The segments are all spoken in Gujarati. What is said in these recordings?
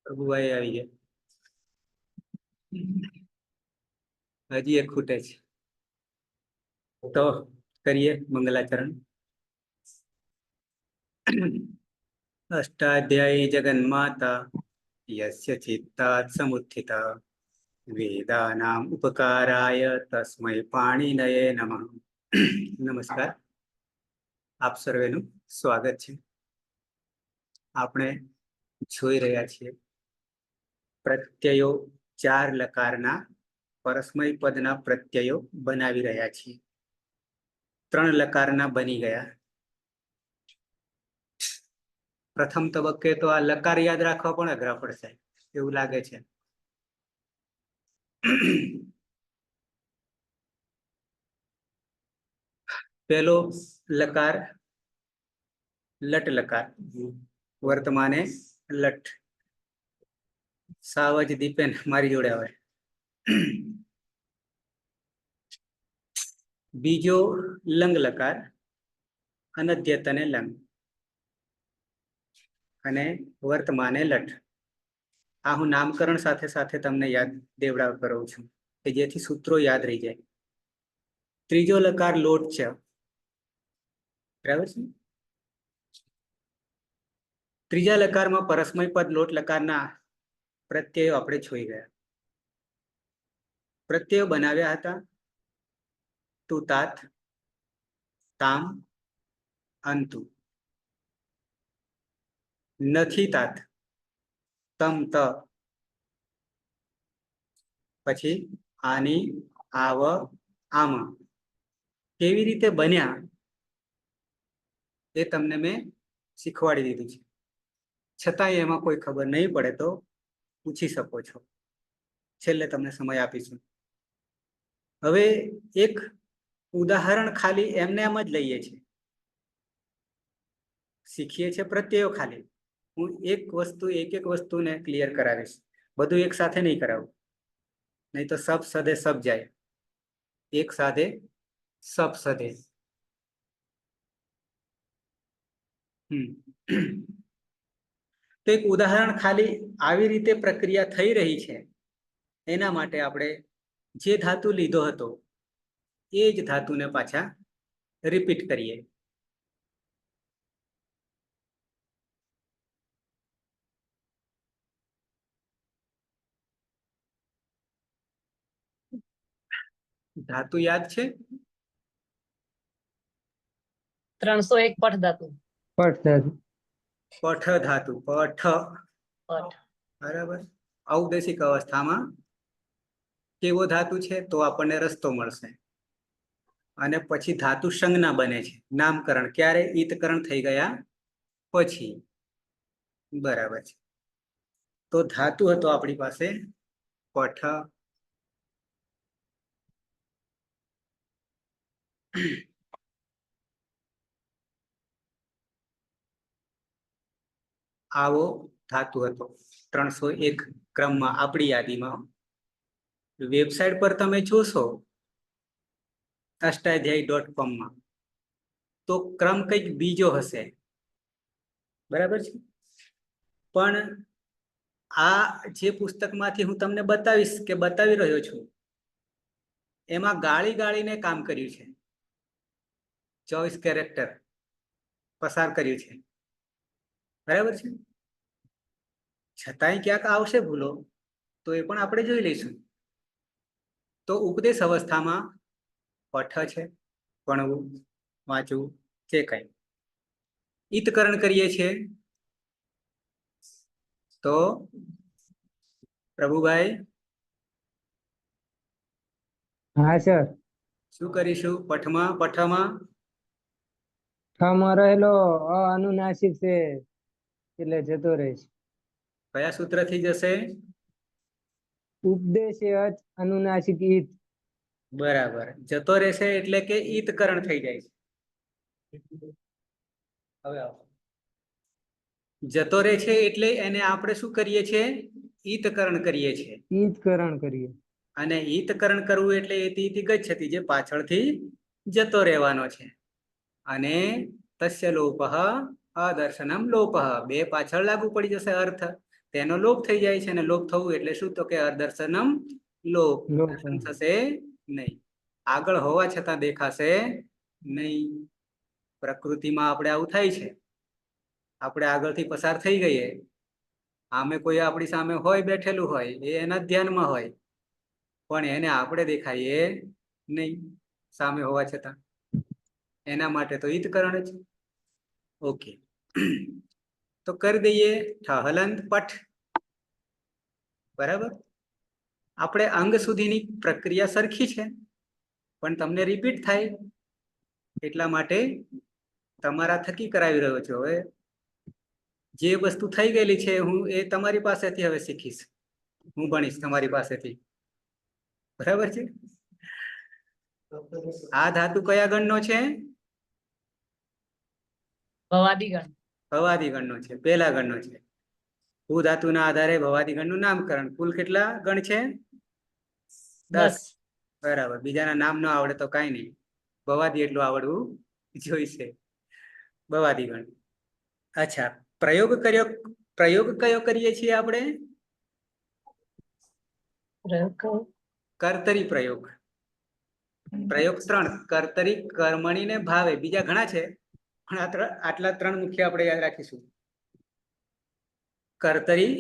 પ્રભુભાઈ આવી ગયા, હજી એક ખૂટે છે, તો કરીએ મંગલાચરણ. અષ્ટાધ્યાયી જગન્માતા યસ્ય ચિત્તાत् સમુત્થિતા વેદાનામ ઉપકારાય તસ્મૈ પાણિનયે નમઃ. નમસ્કાર, આપ સર્વેનું સ્વાગત છે. આપણે જોઈ રહ્યા છીએ પ્રત્યયો 4 લકારના પરસ્મય પદના પ્રત્યયો બનાવી રહ્યા છીએ. 3 લકારના બની ગયા. પ્રથમ તબક્કે તો આ લકાર યાદ રાખવા પણ અઘરા પડશે એવું લાગે છે. પેલો લકાર લટ લકાર, વર્તમાને લટ. સાવજ દીપેન મારી જોડે આવે. બીજો લંગ લકાર, અનદ્યતને લંગ, અને વર્તમાને લટ. આ હું નામકરણ સાથે સાથે તમને યાદ દેવડાવ કરું છું કે જેથી સૂત્રો યાદ રહી જાય. ત્રીજો લકાર લોટ છે, બરાબર છે. ત્રીજા લકારમાં પરસ્મય પદ લોટ લકારના પ્રત્યયો આપણે જોઈ ગયા. પ્રત્યયો બનાવ્યા હતા તું તાત, તામ, અંતુ. નથી તાત, તમ, ત. પછી આની, આવ, આમ. કેવી રીતે બન્યા એ તમને મેં શીખવાડી દીધું છે. છતાંય એમાં કોઈ ખબર નહીં પડે તો પૂછી શકો છો, છેલ્લે તમને સમય આપીશું. હવે એક ઉદાહરણ ખાલી એમને એમ જ લઈએ છીએ, શીખીએ છીએ પ્રત્યયો ખાલી. હું એક વસ્તુને ક્લિયર કરાવીશ, બધું એક સાથે નહીં કરાવું, નહીં તો સબ સદે સબ જાય. એક સાથે સબ સદે. તો એક ઉદાહરણ ખાલી આવી રીતે પ્રક્રિયા થઈ રહી છે એના માટે આપણે જે ધાતુ લીધો હતો એ જ ધાતુને પાછા રિપીટ કરીએ. ધાતુ યાદ છે? 301 પઠ ધાતુ. પઠ ધાતુ, પઠ. બરાબર. ઔદેશિક અવસ્થામાં કેવો ધાતુ છે તો આપણને રસ્તો મળશે. અને પછી ધાતુ સંજ્ઞા બને છે, નામકરણ ક્યારે? ઈતકરણ થઈ ગયા પછી. બરાબર છે. તો ધાતુ હતો આપણી પાસે પઠ. આવો ધાતુ હતો 301 ક્રમમાં આપણી યાદીમાં. વેબસાઇટ પર તમે જોશો અષ્ટાધ્યાયી .com તો ક્રમ કંઈક બીજો હશે, બરાબર છે. પણ આ જે પુસ્તકમાંથી હું તમને બતાવીશ કે બતાવી રહ્યો છું એમાં ગાળીને કામ કર્યું છે, 24 કેરેક્ટર પસાર કર્યું છે, બરાબર છે. છતાંય ક્યાંક આવશે ભૂલો તો એ પણ આપણે જોઈ લઈશું. તો ઉપદેશ અવસ્થામાં પઠ છે, ભણવું, વાંચવું, જે કંઈ. ઈતકરણ કરીએ છીએ તો પ્રભુભાઈ, હા સર. શું કરીશું? પઠમાં ઠમાં રહેલો અનુનાસિક છે એટલે જતો રહેશે. કયા સૂત્રથી જશે? ઉપદેશ અનુનાસિક ઈત. બરાબર. જતો રહેશે એટલે કે ઈતકરણ થઈ જાય છે. હવે આવો. જતો રહે છે એટલે એને આપણે શું કરીએ છીએ? ઈતકરણ કરીએ છીએ. ઈતકરણ કરીએ. અને ઈતકરણ કરવું એટલે એતિ ગચ્છતિ, જે પાછળથી જતો રહેવાનો છે. અને તસ્ય લોપઃ અદર્શનમ લોપઃ, બે પાછળ લાગુ પડી જશે અર્થ. તેનો લોપ થઈ જાય છે, અને લોપ થવું એટલે શું? તો કે અદર્શનમ લોપ, લોપ. દર્શન થશે નહીં, આગળ હોવા છતાં દેખાશે નહીં. પ્રકૃતિમાં આપણે આવું થાય છે. આપણે આગળથી પસાર થઈ ગઈએ, આમે કોઈ આપણી સામે હોય, બેઠેલું હોય, એ એના ધ્યાનમાં હોય, પણ એને આપણે દેખાઈએ નહીં સામે હોવા છતાં. એના માટે તો ઈતકરણ જ. ઓકે, તો કરી દઈએ ઠહલંત પઠ. બરાબર. આપણે અંગ સુધીની પ્રક્રિયા સરખી છે, પણ તમને રિપીટ થાય એટલા માટે તમારા થકી કરાવી રહ્યો છું. હવે જે વસ્તુ થઈ ગયેલી છે, હું એ તમારી પાસેથી હવે શીખીશ, હું ભણીશ તમારી પાસેથી. બરાબર છે. આ ધાતુ કયા ગણનો છે? ભવાદી ગણ. ભવાદી ગણનો છે, પહેલા ગણનો છે. ભૂ ધાતુના આધારે ભવાદી ગણનું નામકરણ. કુલ કેટલા ગણ છે? 10. બરાબર. બીજાના નામ ન આવડે તો કાંઈ નહીં, ભવાદી એટલું આવડવું જોઈશે. ભવાદી ગણ. અચ્છા, પ્રયોગ કયો કરીએ છીએ આપણે? કર્તરી પ્રયોગ. પ્રયોગ 3, કર્તરી, કર્મણી ને ભાવે. બીજા ઘણા છે, પણ આટલા 3 મુખ્ય આપણે યાદ રાખીશું. કર્તરી,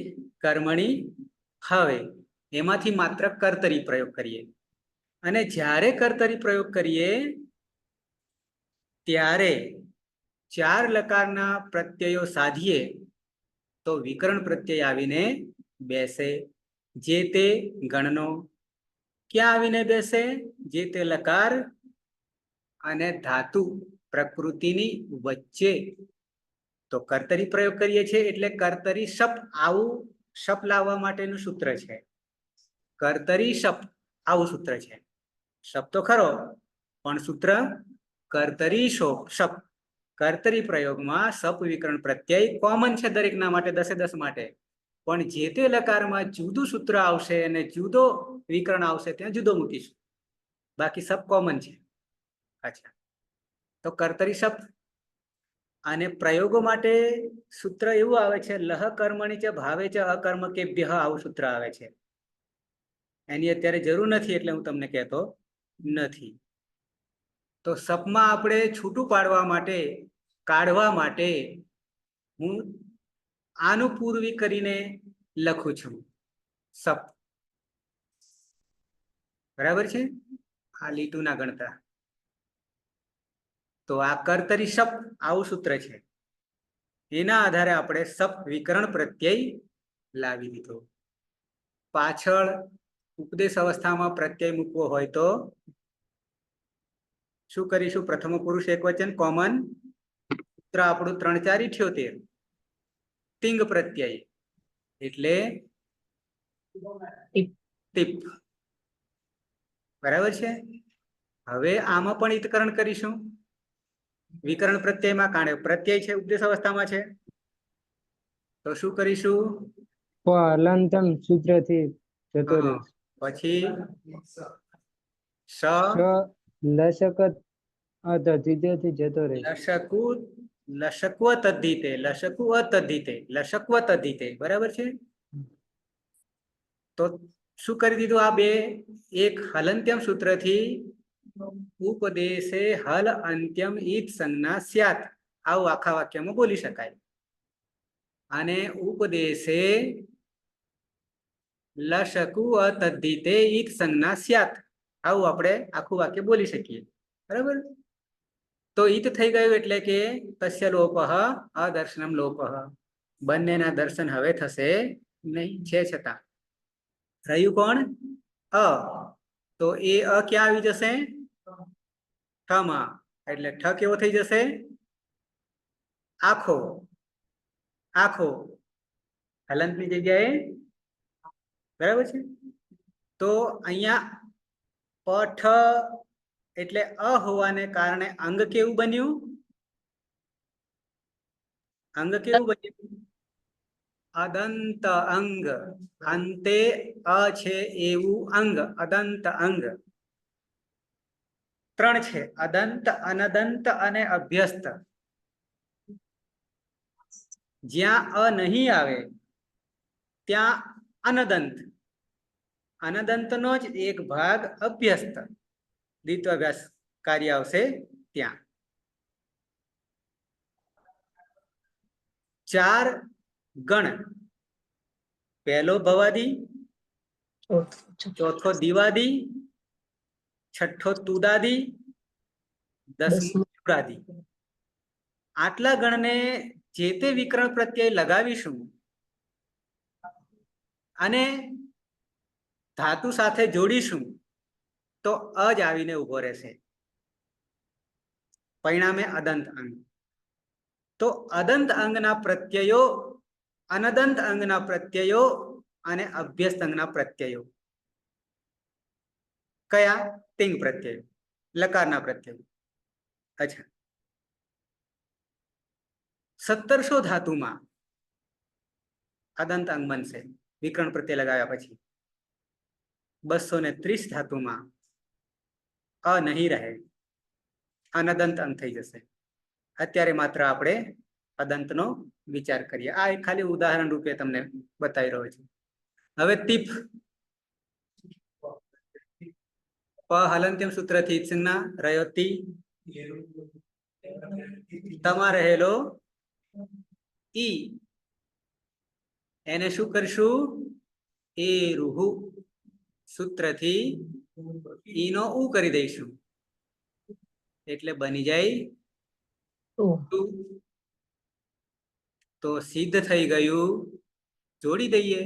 કર્મણી, ભાવે, એમાંથી માત્ર કર્તરી પ્રયોગ કરીએ. અને જ્યારે કર્તરી પ્રયોગ કરીએ ત્યારે 4 લકારના પ્રત્યયો સાધીએ તો વિકરણ પ્રત્યય આવીને બેસે. જે તે ગણનો ક્યાં આવીને બેસે? જે તે લકાર અને ધાતુ પ્રકૃતિની વચ્ચે. તો કર્તરી પ્રયોગ કરીએ છીએ એટલે કર્તરી શપ. આવું શપ લાવવા માટેનું સૂત્ર છે. કર્તરી શપ, આવું સૂત્ર છે. શપ તો ખરો, પણ સૂત્ર કર્તરી શપ. કર્તરી પ્રયોગમાં સપ વિકરણ પ્રત્યય કોમન છે દરેકના માટે, 10 માટે. પણ જે તે લકારમાં જુદું સૂત્ર આવશે અને જુદો વિકરણ આવશે, ત્યાં જુદો મૂકીશું. બાકી સપ કોમન છે. અચ્છા, તો કર્તરી શપ. અને પ્રયોગો માટે સૂત્ર એવું આવે છે, લહ કર્મણી ચ ભાવે ચ અકર્મ કેભ્ય. આવું સૂત્ર આવે છે. એની અત્યારે જરૂર નથી એટલે હું તમને કહેતો નથી. તો સપમાં આપણે છૂટું કાઢવા માટે હું આનું પૂર્વી કરીને લખું છું, સપ. બરાબર છે. આ લીટું ના ગણતા. તો આ કર્તરી શપ, આવું સૂત્ર છે. એના આધારે આપણે સપ વિકરણ પ્રત્યય લાવી દીધો. પાછળ ઉપદેશ અવસ્થામાં પ્રત્યય મૂકવો હોય તો શું કરીશું? પ્રથમ પુરુષ એકવચન કોમન. સૂત્ર આપણું 3 4 78. તિંગ પ્રત્યય એટલે ટીપ. બરાબર છે. હવે આમાં પણ ઈતકરણ કરીશું વિકરણ પ્રત્યયમાં, કારણ પ્રત્યય છે, ઉપદેશ અવસ્થામાં છે. તો શું કરીશું? હલંતમ સૂત્રથી જતો રહે. પછી લશકત અતધિતેથી જતો રહે. લશકવ તદ્ધિતે, લશકુ અતદ્ધિતે, લશકવ તદ્ધિતે. બરાબર છે. તો શું કરી દીધું? આ બે એક હલંત્યમ સૂત્રથી ઉપદેશે હલ અંત્યમ ઈત સંજ્ઞા સ્યાત, આવું આખા વાક્યમાં બોલી શકાય. અને ઉપદેશે લશકુ અતદ્ધિતે ઈત સંજ્ઞા સ્યાત, આવું આપણે આખું વાક્ય બોલી શકીએ. બરાબર. તો ઈત થઈ ગયું એટલે કે તસ્ય લોપઃ અદર્શનમ લોપઃ. બંનેના દર્શન હવે થશે નહીં, છે છતાં. રહ્યું કોણ? અ. તો એ અ ક્યાં આવી જશે? ઠમાં. એટલે ઠ કેવો થઈ જશે? આખો. આખો હલંતની જગ્યાએ. બરાબર છે. તો અહીંયા પઠ એટલે અ હોવાને કારણે અંગ કેવું બન્યું? અંગ કેવું બન્યું? અદંત અંગ. અંતે અ છે એવું અંગ, અદંત અંગ. 3 છે, અદંત, અનદંત અને અભ્યસ્ત. જ્યાં અ નહીં આવે ત્યાં અનદંત, અનદંતનો જ એક ભાગ અભ્યસ્ત, દ્વિત્વાભ્યાસ કાર્ય આવશે ત્યાં. 4 ગણ, પહેલો ભવાદી, ચોથો દિવાદી, છઠ્ઠો તુદાદી, 10મો ચુરાદી. આટલા ગણને જે તે વિકરણ પ્રત્યય લગાવીશું અને ધાતુ સાથે જોડીશું તો અજ આવીને ઉભો રહેશે, પરિણામે અદંત અંગ. તો અદંત અંગના પ્રત્યયો, અનદંત અંગના પ્રત્યયો અને અભ્યસ્ત અંગના પ્રત્યયો કયા? તિંગ પ્રત્યયો, લકારના પ્રત્યયો. અચ્છા, 1700 ધાતુમાં અદંત અંગ બનશે વિકરણ પ્રત્યય લગાવ્યા પછી. 230 ધાતુમાં અ નહીં રહે, અનદંત અંગ થઈ જશે. અત્યારે માત્ર આપણે અદંતનો વિચાર કરીએ. આ એક ખાલી ઉદાહરણ રૂપે તમને બતાવી રહ્યો છું. હવે તીપ, પ હલંત્યમ સૂત્રથી ઈત્સંજ્ઞા રહ્યો તી, તમા રહેલો ઈ, એને શું કરશું? એ રૂહુ સૂત્રથી ઈનો ઉ કરી દઈશું એટલે બની જાય તુ. તો સિદ્ધ થઈ ગયું, જોડી દઈએ.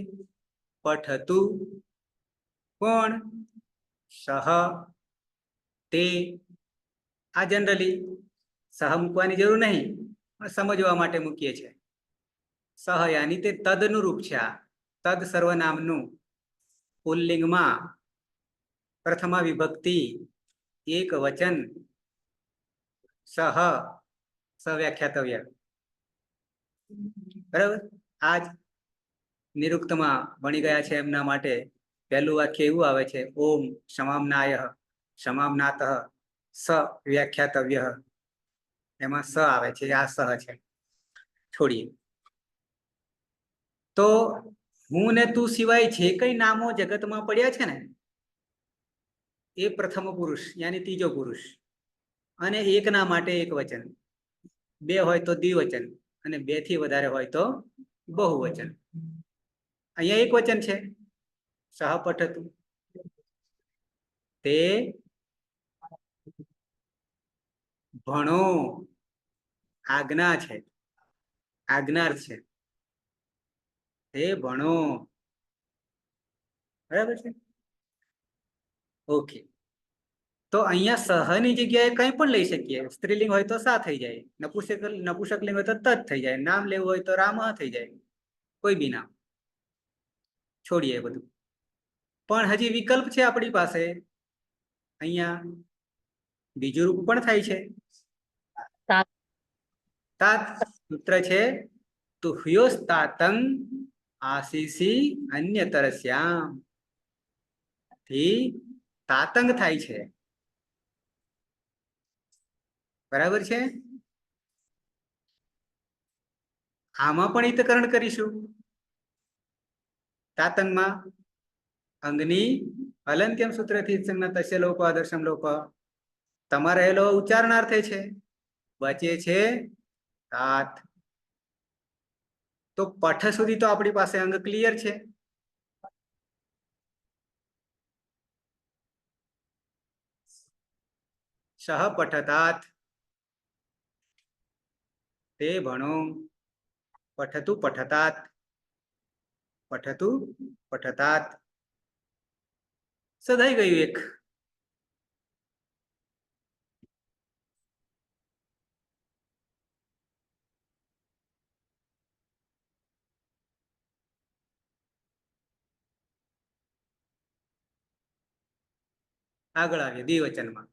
પઠતું કોણ? સહ તે. આ જનરલી સહ મૂકવાની જરૂર નહીં, પણ સમજવા માટે મૂકીએ છીએ. સહ યાની તે તદનું રૂપ છે. આ તદ સર્વનામનું પુલ્લિંગમાં પ્રથમા વિભક્તિ એક વચન સહ સવ્યાખ્યાતવ્ય. બરાબર. આજ નિરુક્તમાં ભણી ગયા છે એમના માટે પહેલું વાક્ય એવું આવે છે, ઓમ સમામનાય સમામનાત સ વ્યાખ્યાતવ્ય. એમાં સ આવે છે, આ સહ છે. છોડીએ. તો હું ને તું સિવાય જે કઈ નામો જગતમાં પડ્યા છે ને એ પ્રથમ પુરુષ યાની ત્રીજો પુરુષ, અને એકના માટે એક વચન, 2 હોય તો દ્વિવચન અને 2 થી વધારે હોય તો બહુવચન. અહીંયા એક વચન છે, સહ પઠતું. તે ભણો, આજ્ઞા છે, આજ્ઞાર્થ છે. તે ભણો. બરાબર છે. ઓકે. તો અહીંયા સહની જગ્યાએ કંઈ પણ લઈ શકીએ. સ્ત્રીલિંગ હોય તો સા થઈ જાય, નપુંસકલિંગ હોય તો તદ થઈ જાય, નામ લેવું હોય તો રામ થઈ જાય, કોઈ બી નામ. છોડીએ બધું. પણ હજી વિકલ્પ છે આપણી પાસે. અહીંયા બીજું રૂપ પણ થાય છે. તાત સૂત્ર છે, તુહ્યોસ્તાતંગ આશીષી અન્યતરસ્યામ. થી તાતંગ થાય છે. બરાબર છે. આમાં પણ ઈતકરણ કરીશું. તાતંગમાં અંગની હલંત્યમ સૂત્રથી તસ્ય લોપ આદર્શમ લોપ. તમારે રહેલો ઉચ્ચારણાર્થે છે, બચે છે તાત. તો પઠ સુધી તો આપણી પાસે અંગ ક્લિયર છે. સહ પઠતાત, તે ભણો. પઠતું પઠતાત, પઠતું પઠતાત. સદાઈ ગયું એક. આગળ આવીએ દ્વિવચનમાં.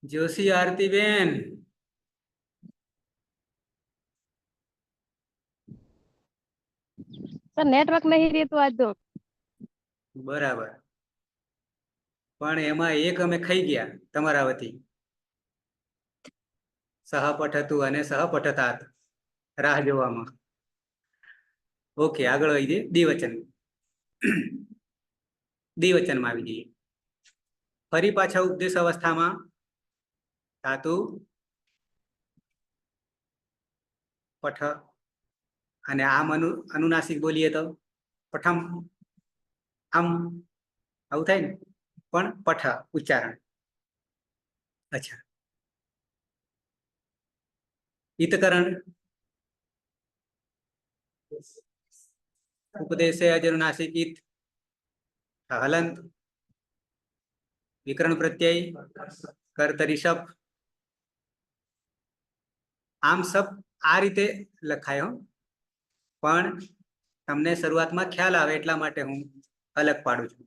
જોશી આરતીબેન, સર નેટવર્ક નહીં રહેતું આજ તો. બરાબર. પણ એમાં એક અમે ખાઈ ગયા તમારા વતી. સહ પઠતું અને સહ પઠતાત રાહ જોવામાં. ઓકે, આગળ આવી જઈએ દ્વિવચન. દ્વિવચનમાં આવી જઈએ. ફરી પાછા ઉપદેશ અવસ્થામાં ધાતુ પઠ અને આમ અનુનાસિક બોલીએ તો પઠમ આમ આવું થાય ને, પણ પઠ ઉચ્ચારણ. અચ્છા, હિતકરણ ઉપદેશે અજનુનાસિક ઈત હલંત વિકરણ પ્રત્યય કર્તરી શપ. આમ સબ આ રીતે લખાય હો, પણ તમને શરૂઆતમાં ખ્યાલ આવે એટલા માટે હું અલગ પાડું છું.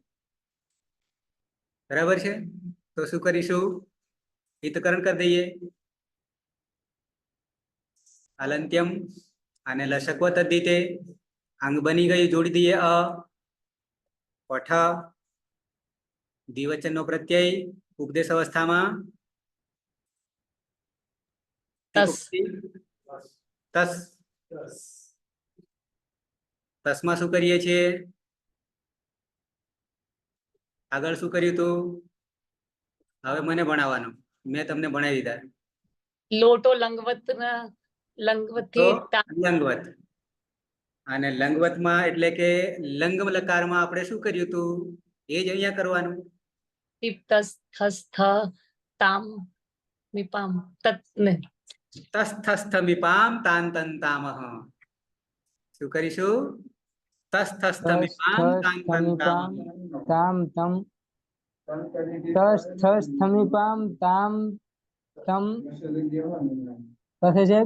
બરાબર છે? તો શું કરીશું? હિતકરણ કરી દઈએ. અલંત્યમ અને લશકવ તદ્ધિતે અંગ બની ગયું, જોડી દઈએ અ. પઠ દ્વિવચનનો પ્રત્યય ઉપદેશ અવસ્થામાં તસ. તસ. તસમાં શું કરીએ છીએ? આગળ શું કર્યું તું? હવે મને ભણાવવાનું, મેં તમને ભણાવી દીધા. લોટો લંગવત લંગવત તો થી લંગવત. અને લંગવતમાં એટલે કે લંગમ લકારમાં આપણે શું કર્યું તું? એ જ અહીંયા કરવાનું. તસ થસ થ તામ વિપામ તત ને તસ્થસ્થ મિપામ તાંતન તામહ. શું કરીશું? તસ્થસ્થ મિપામ તાંતન તામહ. તામ તમ તસ થસ થમીપામ તામ તમ. કથે છે?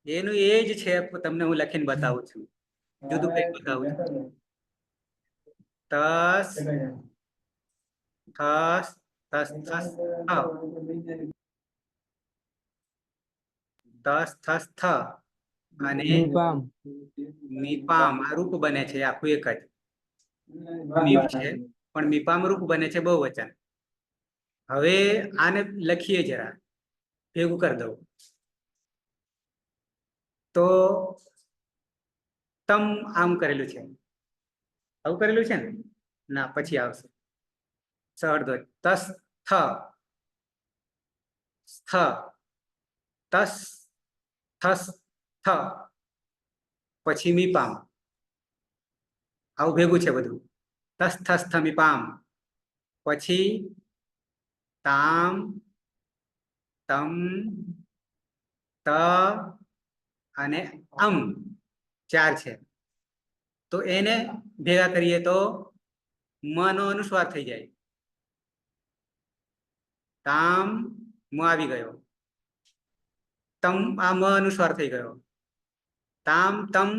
એનું એ જ છે, તમને હું લખીને બતાવું છું. જુદું કંઈક બતાવું છું. તસ થસ તસ થસ તસ થસ થ અને નિપામ. મિપામ આ રૂપ બને છે આખું એક જ. મીપ છે પણ મિપામ રૂપ બને છે બહુવચન. હવે આને લખીએ જરા, ભેગું કરી દઉં. તો તમ આમ કરેલું છે, આવું કરેલું છે ને? ના, પછી આવશે સહર્દય. તસ થ સ્થ તસ થસ થ પછી મીપામ. આવું ભેગું છે બધું. તસ થસ થ મીપામ પછી તામ તમ ત અને અમ 4 છે. તો એને ભેગા કરીએ તો મ નો અનુસ્વાર થઈ જાય. તામ મ આવી ગયો. તમ આ મ અનુસ્વાર થઈ ગયો. તામ તમ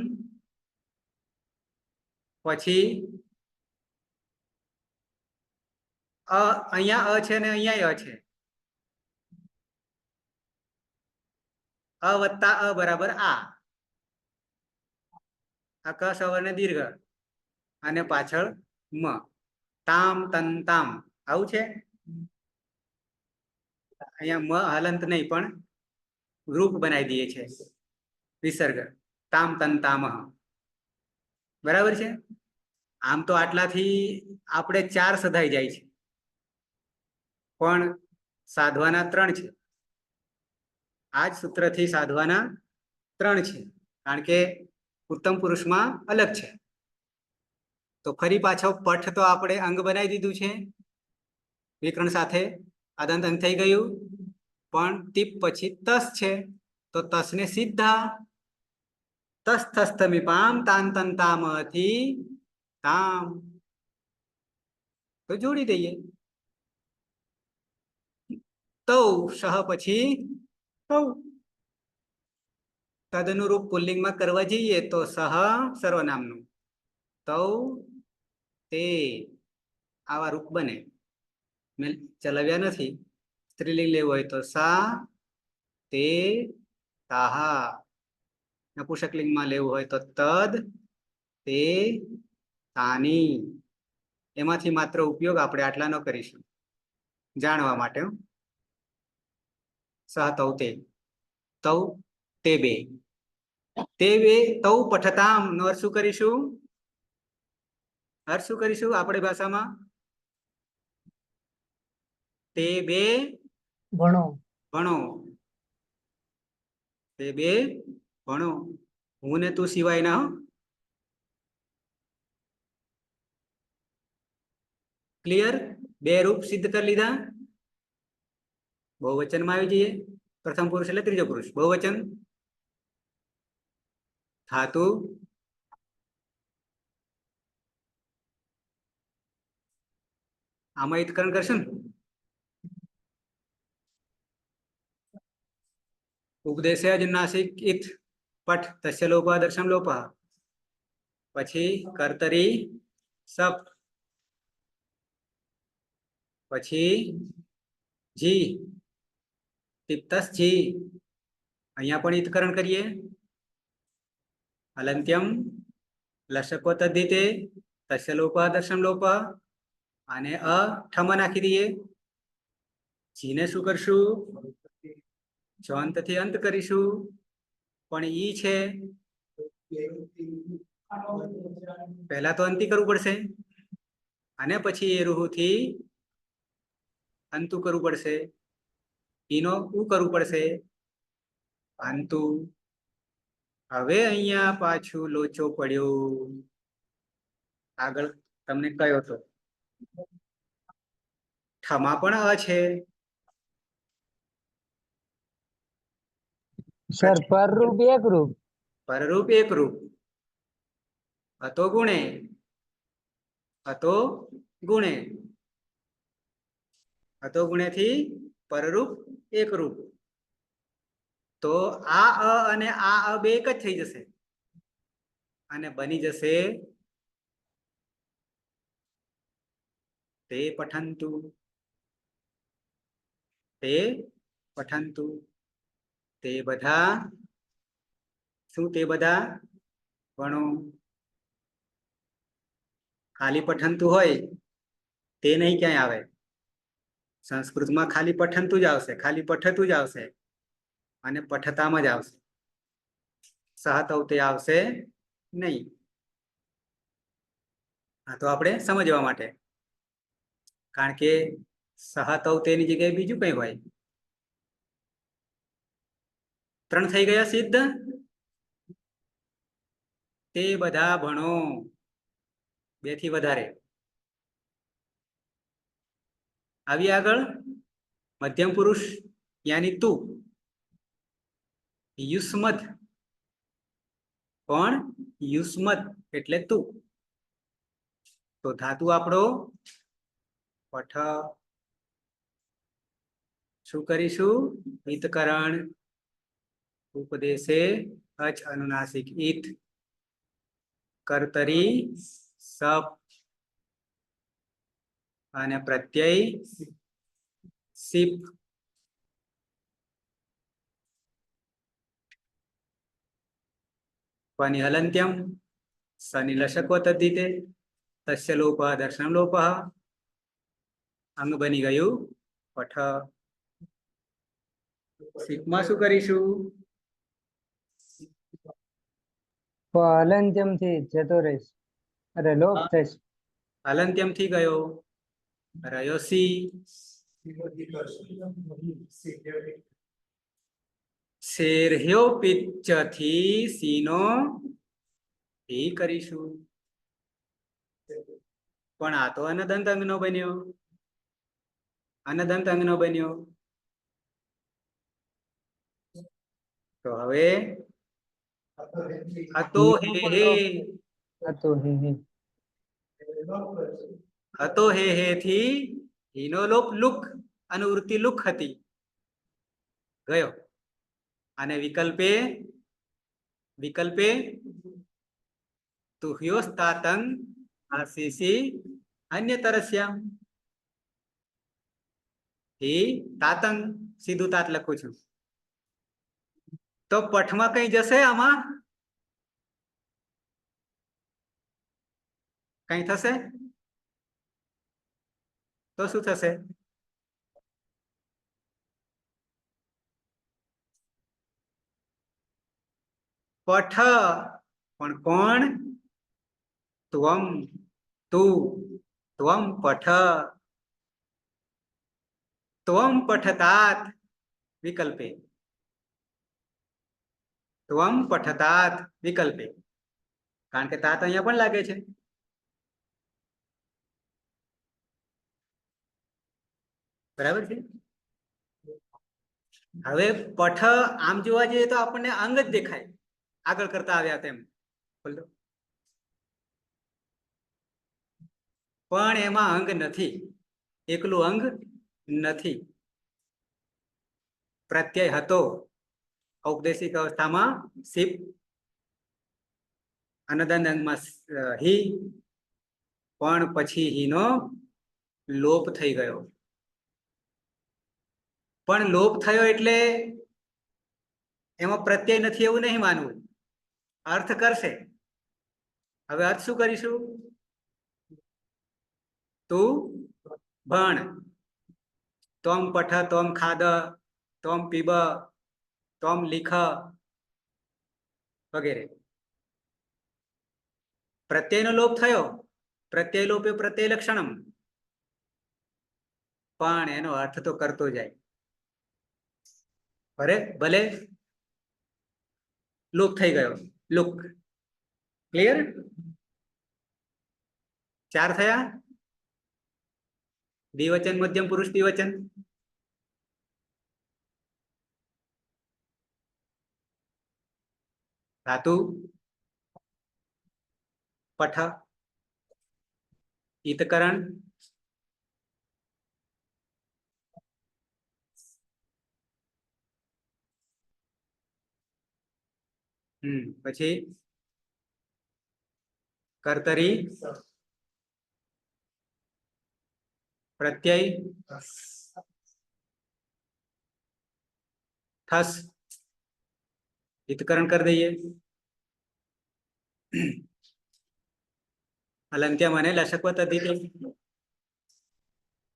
પછી અહીંયા અ છે ને અહીંયા અ છે. અ વત્તા અ બરાબર આ. આ ક સવર્ણ દીર્ઘ અને પાછળ મ. તામ તન તામ આવું છે. અહીંયા મ હલંત નહીં પણ રૂપ બનાવી દઈએ છે, વિસર્ગ. તામ તન તામહ. બરાબર છે? આમ તો આટલાથી આપણે 4 સધાઈ જાય છે, પણ સાધવાના 3 છે. આ જ સૂત્રથી સાધવાના 3 છે, કારણ કે ઉત્તમ પુરુષમાં અલગ છે. તો ફરી પાછો પઠ તો આપણે અંગ બનાવી દીધું છે વિકરણ સાથે, આદંત અંગ થઈ ગયું. પણ તીપ પછી તસ છે, તો તસને સીધા તસ થસ થમીપામ તાંતન તામથી તામ તો જોડી દઈએ. તૌ સહ પછી તૌ. તદનુરૂપ પુલ્લિંગમાં કરવા જઈએ તો સહ સર્વનામનું, તૌ તે આવા રૂપ બને. મેં ચલાવ્યા નથી. સ્ત્રીલિંગ લેવું હોય તો સા તે તાહા. નપુંસકલિંગમાં લેવું હોય તો તદ તે તાની. એમાંથી માત્ર ઉપયોગ આપણે આટલાનો કરીશું, જાણવા માટે. સહ તૌ તે તૌ તે બે તૌ પઠતામ નો અર્થ શું કરીશું? અર્થ શું કરીશું આપણી ભાષામાં? તે બે ભણો. ભણો. તે બે ભણો. હું ને તું સિવાય ના હો. ક્લિયર? બે રૂપ સિદ્ધ કરી લીધા. બહુવચનમાં આવી જઈએ. પ્રથમ પુરુષ એટલે ત્રીજો પુરુષ. બહુવચન ધાતુ આમાં ઈતકરણ કરશું ને? ઉપદેશે જ નાસિક ઇત પઠ તસ્ય લોપા દર્શન લોપા. પછી કર્તરી સપ. પછી જી તિપ્તસ જી. અહીંયા પણ ઈતકરણ કરીએ. અલંત્યમ લશકો તદ્ધિતે તસ્ય લોપા દર્શન લોપા. અને ઠમા નાખી દઈએ. જીને શું કરશું? જોંતથી અંત કરીશું. પણ ઈ છે પહેલા તો અંતિ કરવું પડશે અને પછી એ રૂહથી અંતુ કરવું પડશે. ઈનો ઉ કરવું પડશે. અંતુ. હવે અહીંયા પાછું લોચો પડ્યો. આગળ તમને કયો તો ઠમા પણ છે. સર પર રૂપ એક રૂપ. પરરૂપ એક રૂપ. હતો ગુણે. હતો ગુણે. હતો ગુણેથી પરરૂપ એક રૂપ. તો આ અને આ બે એક જ થઈ જશે અને બની જશે તે પઠંતુ. તે પઠંતુ. તે બધા શું? તે બધા ભણો. ખાલી પઠંતુ હોય તે નહીં ક્યાંય આવે. સંસ્કૃતમાં ખાલી પઠંતું જ આવશે, ખાલી પઠતું જ આવશે અને પઠતામાં જ આવશે. સહતૌ તે આવશે નહીં. આ તો આપણે સમજવા માટે, કારણ કે સહતૌ તેની જગ્યાએ બીજું કઈ હોય. 3 થઈ ગયા સિદ્ધ. તે બધા ભણો. 2 થી વધારે. આવી આગળ મધ્યમ પુરુષ યાની તું. યુષ્મદ પણ યુષ્મદ એટલે તું. તો ધાતુ આપણો પઠ. શું કરીશું? ઈતકરણ. ઉપદેશે અચ અનુનાસિક ઈત. કર્તરી સપ. અને પ્રત્યય સિપ. પની હલંત્યમ સની લશકો તદ્ધિતે તસ્ય લોપઃ દર્શન લોપઃ. અંગ બની ગયું પઠ. સિપમાં શું કરીશું? હલંત્યમ થી જતો રહીશ. અરે લોપ થશે. હલંત્યમ થી ગયો રહ્યો સી. શેર્હ્યો પિચ્ચ થી સીનો એ કરીશું. પણ આ તો અનદંત અંગનો બન્યો. અનદંત અંગનો બન્યો. તો હવે હતો હે હે. હતો હે હે. હતો હે હે થી હીનો લોપ લુક. અનુવૃત્તિ લુક હતી. ગયો. અને વિકલ્પે વિકલ્પે તુહ્યોસ્તાતંગ આસીસી અન્ય તરસ્યામ. એ તાતંગ સીધું તાત લખું છું. તો પઠમાં કઈ જશે? આમાં કઈ થશે તો શું થશે? પઠ પણ કોણ? ત્વમ તું ત્વમ પઠ ત્વમ પઠતાત વિકલ્પે ત્વમ પઠતાત વિકલ્પે કારણ કે તાત અહીંયા પણ લાગે છે. બરાબર છે. હવે પઠ આમ જોવા જઈએ તો આપણને અંગ જ દેખાય આગળ કરતા આવ્યા તેમ બોલો, પણ એમાં અંગ નથી, એકલું અંગ નથી. પ્રત્યય હતો ઔપદેશિક અવસ્થામાં સિપ, અનદન અંગમાં હી, પણ પછી હીનો લોપ થઈ ગયો. પણ લોપ થયો એટલે એમાં પ્રત્યય નથી એવું નહીં માનવું, અર્થ કરશે. હવે અર્થ શું કરીશું? તું ભણ, તમ પઠ, તમ ખાદ, તમ પીબ, તમ લીખ વગેરે. પ્રત્યયનો લોપ થયો, પ્રત્યય લોપે પ્રત્યય લક્ષણમ, પણ એનો અર્થ તો કરતો જાય. ભલે લોપ થઈ ગયો. Look clear? 4 થયા. દ્વિવચન, મધ્યમ પુરુષ દ્વિવચન. ધાતુ પઠ, ઈતકરણ, પછી કર્તરી, પ્રત્યય, થસ, હિતકરણ કરી દઈએ. અલંત્ય મને લશકવત અધિકે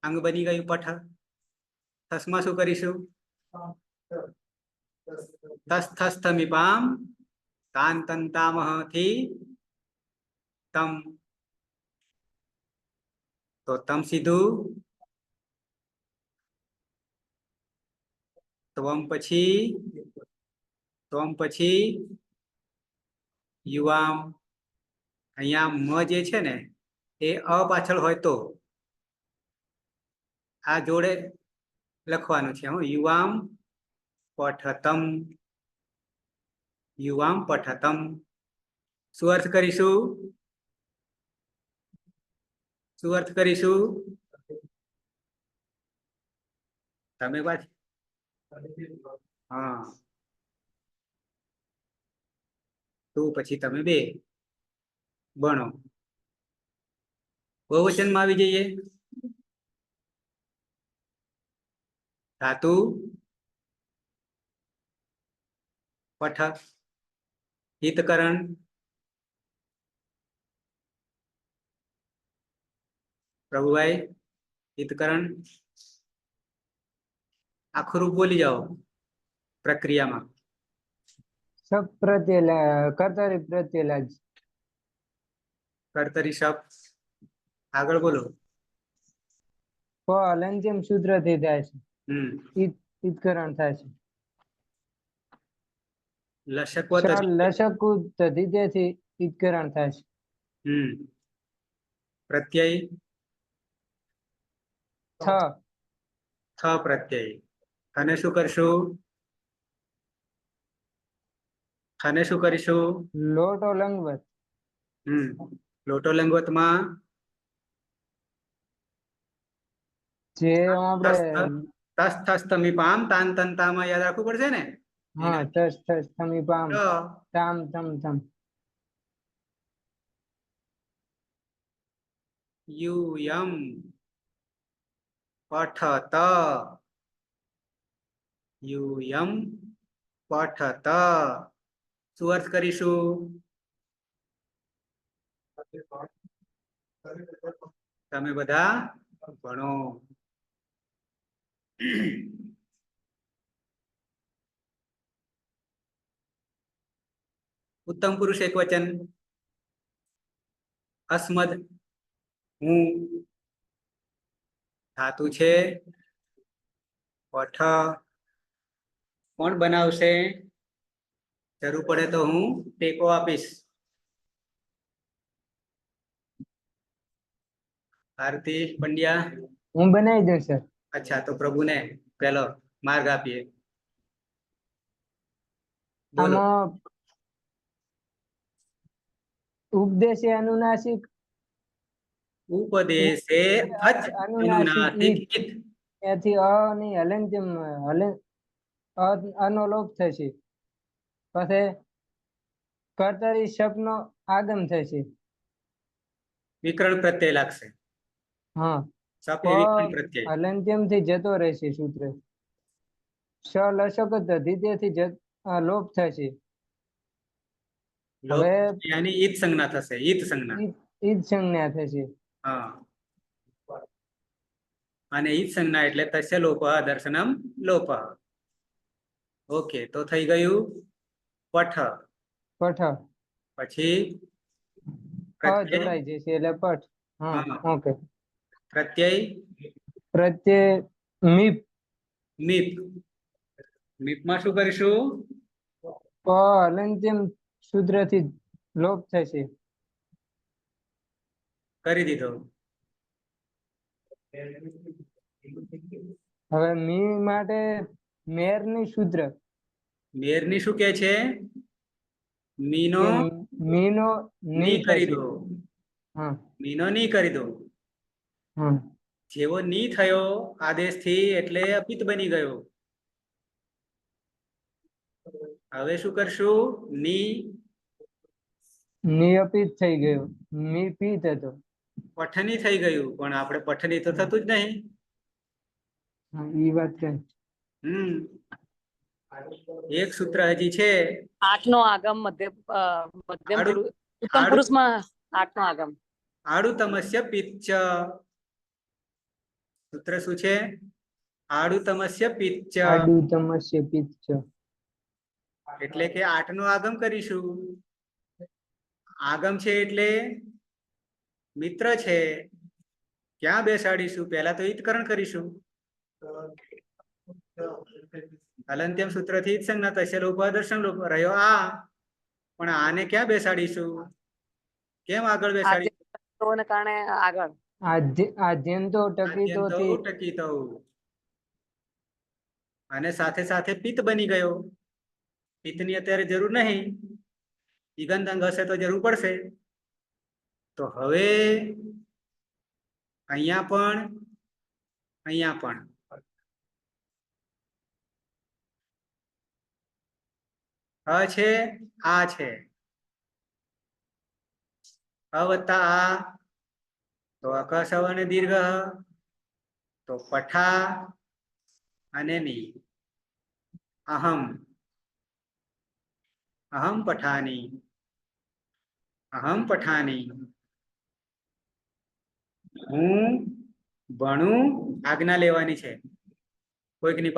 અંગ બની ગયું પઠ. થસમાં શું કરીશું? તસ થસ થમીપામ તાન તંતામહ થી તમ, તો તમ સીધું, ત્વમ પછી યુવામ. અહીંયા મ જે છે ને એ અ પાછળ હોય તો આ જોડે લખવાનું છે. હું યુવામ પઠતમ, યુવામ પઠતમ. શું અર્થ કરીશું? શું અર્થ કરીશું? તમે પાછ હા, તું પછી તમે બે ભણો. બહુવચનમાં આવી જઈએ. ધાતુ પઠ, હિતકરણ, પ્રભુભાઈ હિતકરણ. આખું રૂપ બોલી જાઓ પ્રક્રિયામાં. સબ પ્રત્યય કર્તરી પ્રત્યય લાજ. કર્તરી શબ્દ આગળ બોલો. પ અલંત્યમ સૂત્રથી થાય છે. હમ ઈતકરણ થાય છે. લશકવત લશકુ તદ્ધિતેથી ઈતકરણ થાય છે. પ્રત્યય થ પ્રત્યય. અને શું કરશું? અને શું કરીશું? લોટો લંગવત. લોટો લંગવતમાં જે આપણે તસ થસ તમીપામ તાન તંતામાં યાદ રાખવું પડશે ને. હા, તસ તસ તમીપામ તામ તમ તમ. યુયમ પઠત, યુયમ પઠત. શું અર્થ કરીશું? તમે બધા ભણો. ઉત્તમ પુરુષ એકવચન અસ્મદ હું ધાતુ છે પઠ કોણ બનાવશે જરૂર પડે તો હું ટેકો આપીશ ભારતી પંડ્યા હું બનાવી દઉં સર. અચ્છા તો પ્રભુને પેલો માર્ગ આપીએ બોલો આમાં ઉપદેશે અનુનાસિક ઉપદેશે અચ અનુનાસિક અનુનાસિક ઈત. ઇત એથી ની હલંત્યમ અનો લોપ થશે. પછી કર્તરી શબ્દનો આગમ થશે. વિકરણ પ્રત્યય લાગશે હા સપ એ વિકરણ પ્રત્યય હલંત્યમ થી જતો રહેશે સૂત્ર. સ લશક થી લોપ થશે. લોપ હવે એની ઈત સંજ્ઞા થશે ઈત સંજ્ઞા ઈદ સંજ્ઞા થશે. હા અને ઈત સંજ્ઞા એટલે તસ્ય લોપ દર્શનમ લોપ ઓકે તો થઈ ગયું પઠ પઠ પછી અ પ્રત્યય જોડાઈ જશે એટલે પઠ. હા હા ઓકે. પ્રત્યય પ્રત્યે મીપ મીપ મીપમાં શું કરીશું હલંત્યમ સૂત્ર થી લોપ થશે. કરી દીધો હવે મી માટે મેર ની સૂત્ર મેરની શું કે છે મીનો કે મીનો ની ની કરી થશે. દો હા મીનો ની કરી દો હા જેવો ની થયો આદેશથી એટલે અપિત બની ગયો હવે શું કરશું ની નિયપિત થઈ ગયો. મી પિત હતો. પઠની થઈ ગયું પણ આપણે પઠની તો થતું જ નહીં હા ઈ વાત કઈ. એક સૂત્ર હજી છે 8 નો આગમ મધ્યમ આડું પુરુષ ઉત્તમ આડું પુરુષમાં 8 નો આગમ. આડુતમસ્ય પિચ્ચ સૂત્ર શું છે આડુતમસ્ય પિચ્ચ આડું તમસ્ય પિત્ત છે. એટલે કે 8 નો આગમ કરીશું આગમ છે એટલે મિત્ર છે ક્યાં બેસાડીશું પહેલા તો ઈતકરણ કરીશું હલંત્યમ સૂત્ર થી ઈત સંજ્ઞા તસ્ય લોપ દર્શન લોપ રહ્યો આ પણ આને ક્યાં બેસાડીશું કેમ આગળ આજે બેસાડી ને કારણે આગળ આદ્યંતો ટકીતો આદ્યંતો થી ટકીતો અને સાથે સાથે પિત્ત બની ગયો પિત્તની અત્યારે જરૂર નહીં ઈગંત અંગ હશે તો જરૂર પડશે તો હવે અહીંયા પણ છે આ છે વત્તા આ તો અકસવ અને દીર્ઘ તો પઠા અને ની અહમ પઠાની હું ભણું આજ્ઞા લેવાની છે કોઈની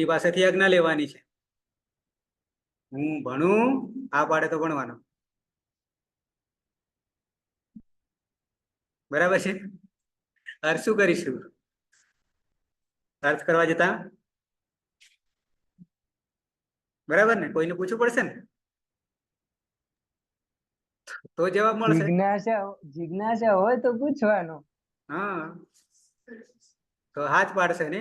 પાસેથી આજ્ઞા લેવાની છે હું ભણું આ પાડે તો ભણવાનો બરાબર છે અર્થ શું કરીશું અર્થ કરવા જતા બરાબર ને કોઈને પૂછવું પડશે ને તો જવાબ મળશે જિજ્ઞાસા હોય તો પૂછવાનો. હા તો હાથ પાડશે ને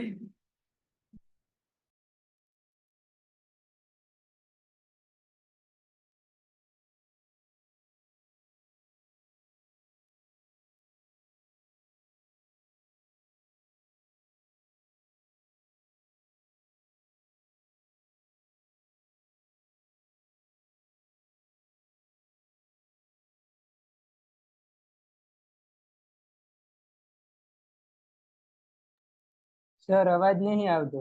સર અવાજ નહીં આવતો.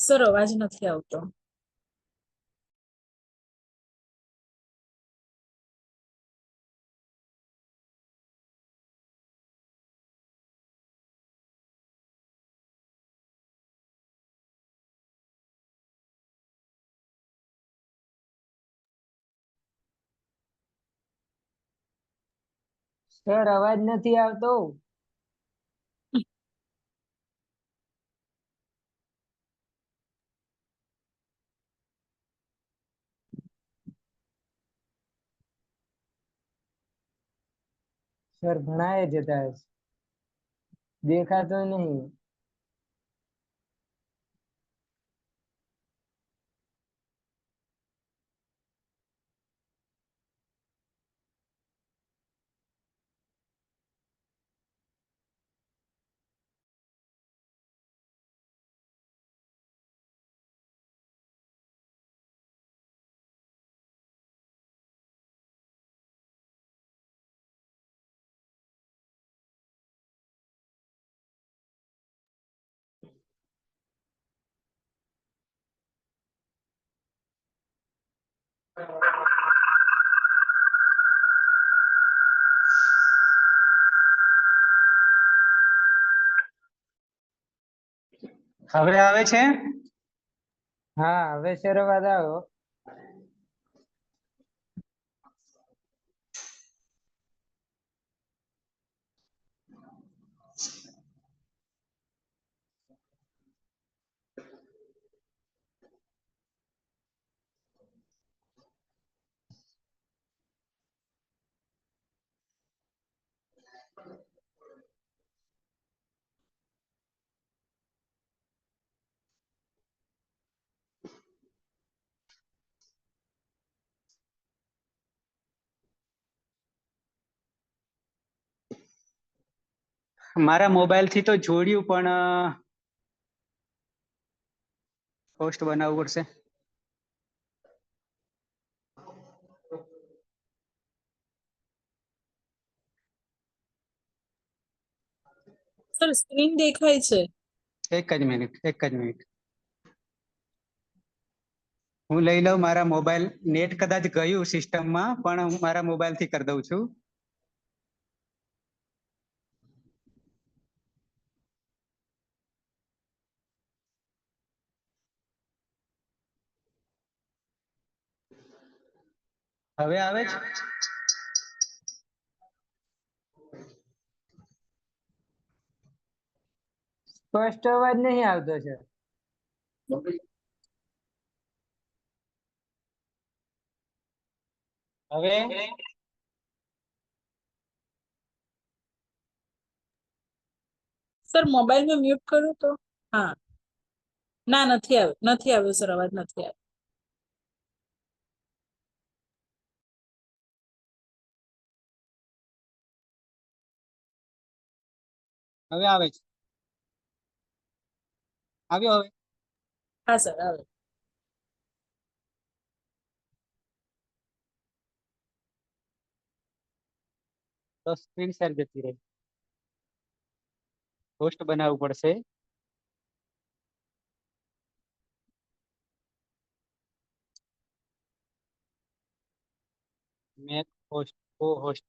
સર અવાજ નથી આવતો. સર અવાજ નથી આવતો. સર ભણાય જતા હશે. દેખાતો નહીં. હવે આવે છે? હા હવે સર અવાજ આવ્યો. મારા મોબાઈલ થી તો જોડ્યું પણ હોસ્ટ બનાવવું પડશે. સર સ્ક્રીન દેખાય છે. એક જ મિનિટ. હું લઈ લઉં મારા મોબાઈલ. નેટ કદાચ ગયું સિસ્ટમમાં, પણ હું મારા મોબાઈલ થી કરી દઉં છું. હવે આવે છે? સ્પષ્ટ અવાજ નહીં આવતો સર. હવે સર મોબાઈલમાં મ્યુટ કરો તો. હા, ના નથી આવ્યો સર, અવાજ નથી આવ્યો. હવે આવે છે? આવ્યો હવે? હા સર આવે. તો સ્ક્રીન શેર જતી રહી. હોસ્ટ બનાવવું પડશે. મેક હોસ્ટ કો હોસ્ટ.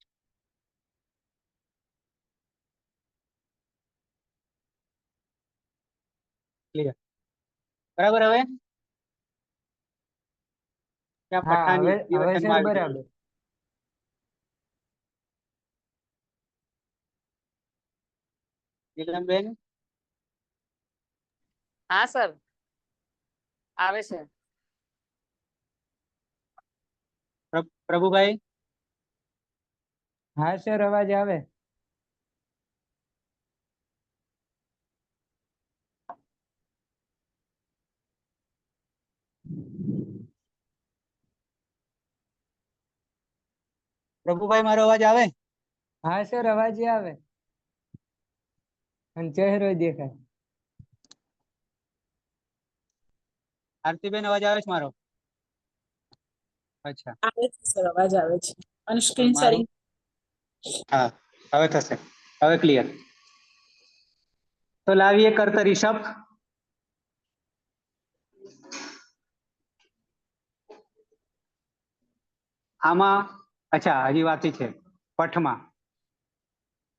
ક્લિયર. બરાબર. હવે ત્યાં હા પઠાની હવે પરિવર્તનમાં સર આવી ગયું. બરાબર. નીલમબેન, હા સર આવે છે. પ્રભુભાઈ, હા સર અવાજ આવે. પ્રભુભાઈ મારો અવાજ આવે? હા સર અવાજ આવે. અને ચહેરો દેખાય. આરતીબેન અવાજ આવે છે મારો? અચ્છા, આવે છે સર, અવાજ આવે છે. અને તો સ્ક્રીન મારું શેરિંગ. હા હવે થશે. હવે ક્લિયર. તો લાવીએ કર્તરી શબ્દ. આમાં અચ્છા હજી બાકી છે પઠમાં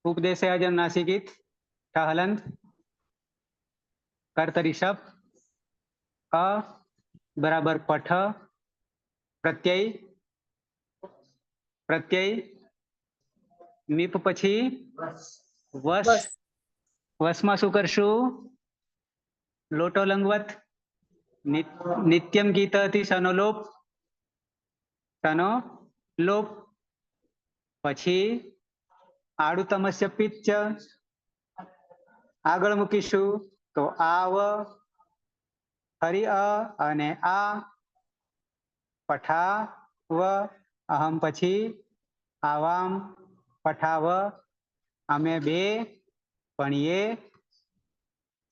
ઉપદેશે અજમ નાસિકિત ઠ હલંત કર્તરી શપ અ બરાબર પઠ પ્રત્યય પ્રત્યય મીપ પછી વસ બસ વસમાં શું કરશું લોટો લંગવત નિત્યમ ગીત હતી સનો લોપ સનો લોપ પછી આડુ તમસ્ય પિચ્ચ આગળ મૂકીશું તો આવ હરિ અ અને આ પઠા વ અહમ પછી આવામ પઠાવ અમે બે ભણીએ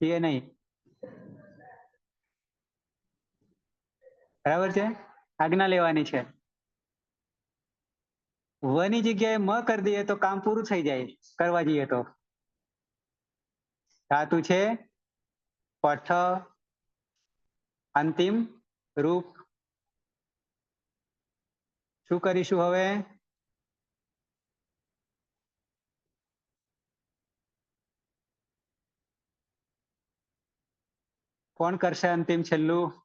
છીએ નહીં બરાબર છે આજ્ઞા લેવાની છે વની જગ્યાએ મ કરી દઈએ તો કામ પૂરું થઈ જાય કરવા જઈએ તો ધાતુ છે પઠ અંતિમ રૂપ શું કરીશું હવે કોણ કરશે અંતિમ છેલ્લું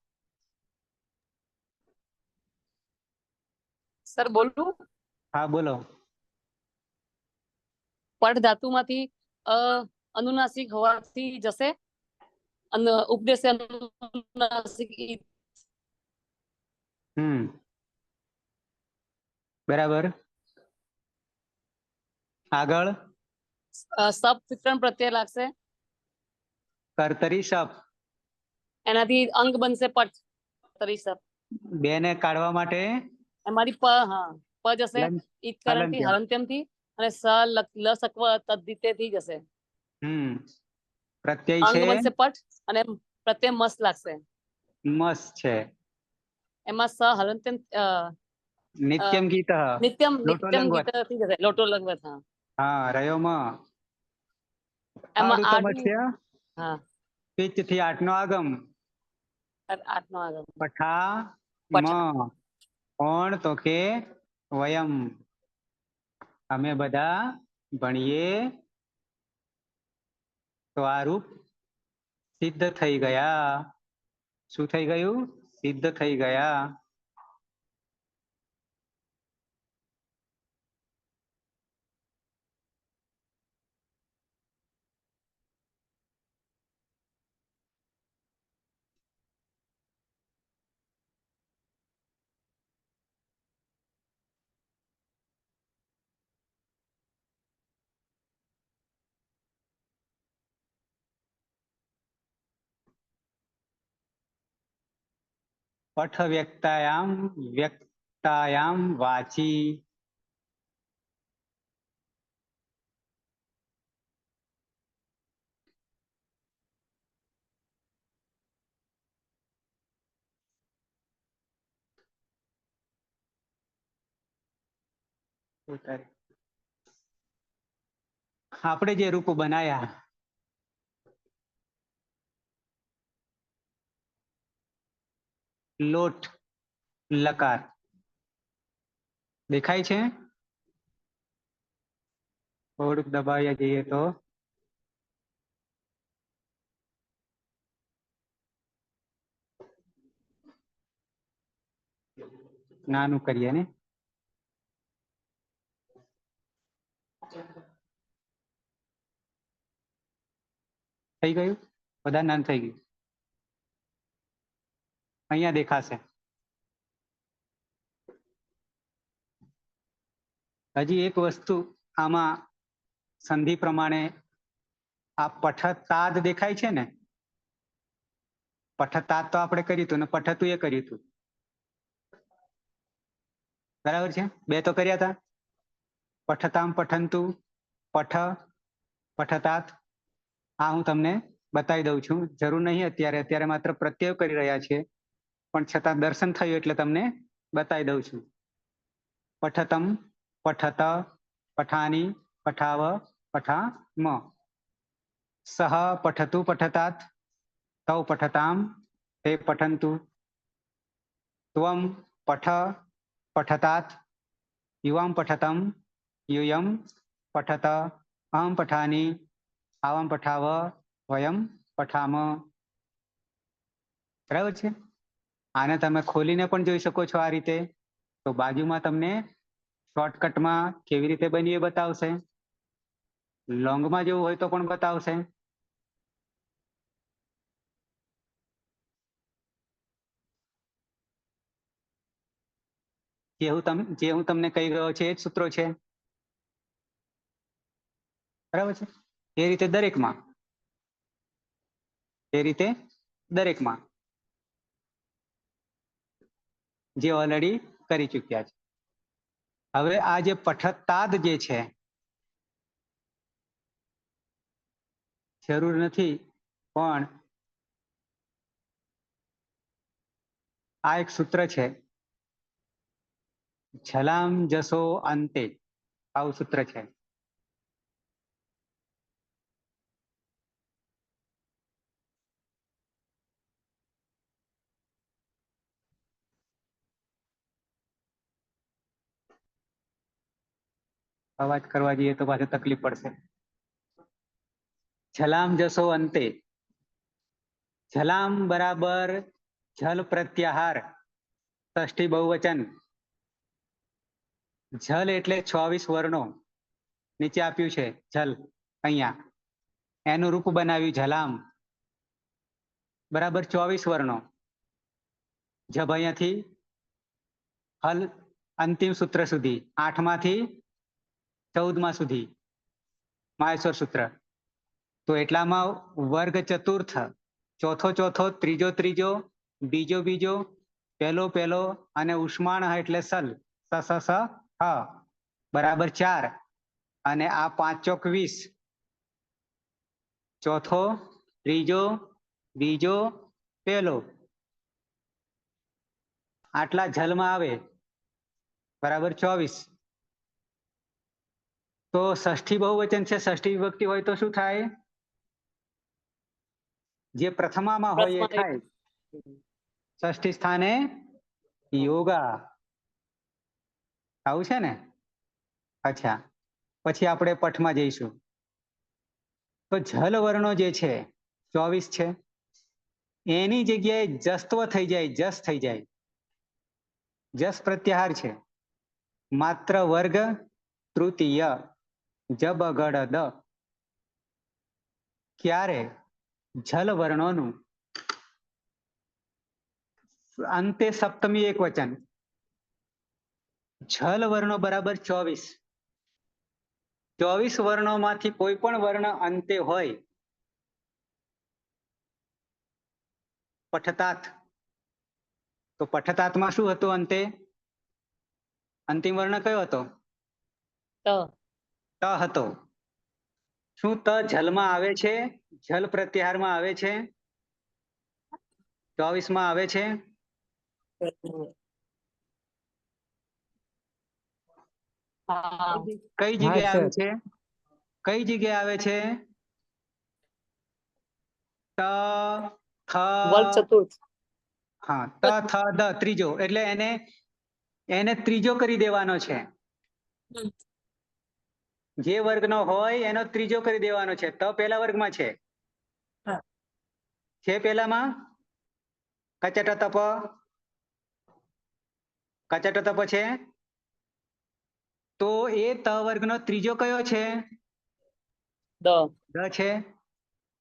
સર બોલું હા બોલો પટ ધાતુમાંથી અ અનુનાસિક હોવાથી જશે ઉપદેશ અનુનાસિક બરાબર આગળ સપ વિકરણ પ્રત્યય લાગશે કર્તરી શપ એનાથી અંગ બનશે પટ તરી સપ બે ને કાઢવા માટે અમારી પ હા પ જશે ઈતકરણ થી હલંત્યમ થી અને સ લસક્વ તદ્દિતે થી જશે પ્રત્યય અંગ છે બનશે પટ અને પ્રત્યય મસ લાગશે મસ છે એમાં સ હલંત્યમ નિત્યમ ગીત નિત્યમ લોટો નિત્યમ લંગવત ગીત થી જશે લોટો લંગવત હા હા રહ્યો મ એમાં આડું આડું તમસ્ય હા પિચ થી આઠ નો આગમ આઠ નો આગળ પઠા મ પઠા કોણ તો કે વયમ અમે બધા ભણીએ તો આ રૂપ સિદ્ધ થઈ ગયા શું થઈ ગયું સિદ્ધ થઈ ગયા પઠ વ્યક્તાયામ વાચી આપણે જે રૂપ બનાયા લોટ લકાર દેખાય છે થોડુંક દબાવ્યા જઈએ તો નાનું કરીએ ને થઈ ગયું બધા નાન થઈ ગયું અહીંયા દેખાશે હજી એક વસ્તુ આમાં સંધિ પ્રમાણે આ પઠતાદ દેખાય છે ને પઠતાદ તો આપણે કર્યું હતું ને પઠતું એ કર્યું હતું બરાબર છે બે તો કર્યા હતા પઠતામ પઠંતુ પઠ પઠતાત આ હું તમને બતાવી દઉં છું જરૂર નહીં અત્યારે માત્ર પ્રત્યય કરી રહ્યા છે પણ છતાં દર્શન થયું એટલે તમને બતાવી દઉં છું પઠતમ પઠત પઠાની પઠાવ પઠામ સહ પઠતુ પઠતાત તૌ પઠતામ તે પઠંતુ ત્વમ પઠ પઠતાત યુવામ પઠતમ, યુયમ પઠત, અહમ પઠાની, આવામ પઠાવ, વયમ પઠામ. બરાબર છે. આને તમે ખોલીને પણ જોઈ શકો છો આ રીતે. તો બાજુમાં તમને શોર્ટકટમાં કેવી રીતે બની એ બતાવશે. લોંગમાં જેવું હોય તો પણ બતાવશે. જે હું તમને કહી રહ્યો છે એ જ સૂત્રો છે. બરાબર છે. એ રીતે દરેકમાં, એ રીતે દરેકમાં જે ઓલરેડી કરી ચૂક્યા છે. હવે આ જે પઠતાદ જે છે, જરૂર નથી, પણ આ એક સૂત્ર છે. છલામ જસો અંતે, આવું સૂત્ર છે. અવાજ કરવા જઈએ તો પાછું તકલીફ પડશે. છલામ જસો અંતે. છલામ બરાબર જલ પ્રત્યાહાર, ષષ્ઠી બહુવચન. જલ એટલે 26 વર્ણો. નીચે આપ્યું છે જલ, અહીંયા એનું રૂપ બનાવ્યું ઝલામ. બરાબર 24 વર્ણો. જબ અહીંયાથી હલ અંતિમ સૂત્ર સુધી, 8માંથી 14મા સુધી માહેશ્વર સૂત્ર. તો એટલામાં વર્ગ ચતુર્થ, ચોથો ચોથો, ત્રીજો ત્રીજો, બીજો બીજો, પહેલો અને ઉષ્માણ એટલે સલ, સ સ સ હ બરાબર 4. અને આ 5 ચોક 20. ચોથો, ત્રીજો, બીજો, પહેલો, આટલા જલમાં આવે. બરાબર 24. તો ષષ્ઠી બહુવચન છે, ષષ્ઠી વિભક્તિ હોય તો શું થાય? જે પ્રથમામાં હોય એ થાય. ષષ્ઠી સ્થાને યોગા, આવું છે ને. અચ્છા, પછી આપણે પઠમાં જઈશું. તો જલ વર્ણો જે છે 24 છે, એની જગ્યાએ જસ્ત્વ થઈ જાય, જસ થઈ જાય. જસ પ્રત્યાહાર છે. માત્ર વર્ગ તૃતીય, જબ ગડ દ. ક્યારે? જલ વર્ણોનું અંતે સપ્તમી એક વચન. જલ વર્ણો બરાબર 24. 24 વર્ણોમાંથી કોઈ પણ વર્ણ અંતે હોય, પઠતાત. તો પઠતાતમાં શું હતું અંતે? અંતિમ વર્ણ કયો હતો? ત. ત હતો. શું ત જલમાં આવે છે? જલ પ્રત્યાહારમાં આવે છે? 24માં આવે છે? હા. કઈ જગ્યાએ આવે છે? કઈ જગ્યાએ આવે છે? ત વર્ગ થ, ચતુર્થ. હા, ત થ દ ત્રીજો, એટલે એને ત્રીજો કરી દેવાનો છે. હમ. જે વર્ગનો હોય એનો ત્રીજો કરી દેવાનો છે. ત પહેલા વર્ગમાં છે. હા. છે પહેલામાં કચટ તપ, કચટ તપ છે. તો એ ત વર્ગનો ત્રીજો કયો છે? દ. દ છે.